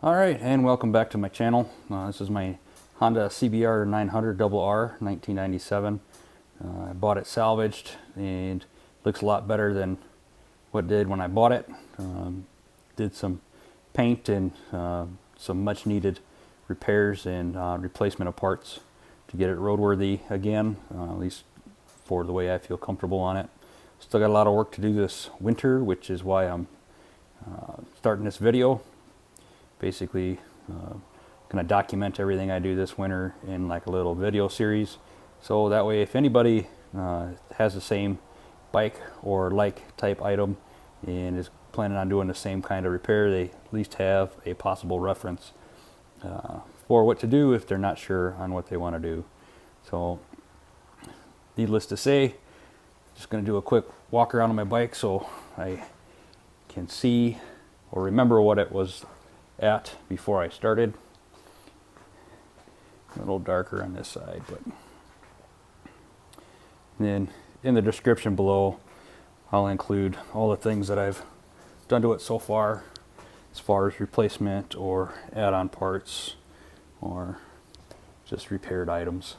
Alright, and welcome back to my channel. This is my Honda CBR 900RR 1997. I bought it salvaged and looks a lot better than what it did when I bought it. Did some paint and some much needed repairs and replacement of parts to get it roadworthy again, at least for the way I feel comfortable on it. Still got a lot of work to do this winter, which is why I'm starting this video. Basically going to document everything I do this winter in like a little video series, so that way if anybody has the same bike or like type item and is planning on doing the same kind of repair, they at least have a possible reference for what to do if they're not sure on what they want to do. So needless to say, just going to do a quick walk around on my bike so I can see or remember what it was at before I started. A little darker on this side, but then in the description below I'll include all the things that I've done to it so far as replacement or add-on parts or just repaired items.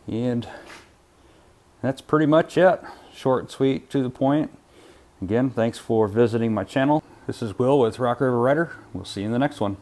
And that's pretty much it. Short and sweet, to the point. Again, thanks for visiting my channel. This is Will with Rock River Ryder. We'll see you in the next one.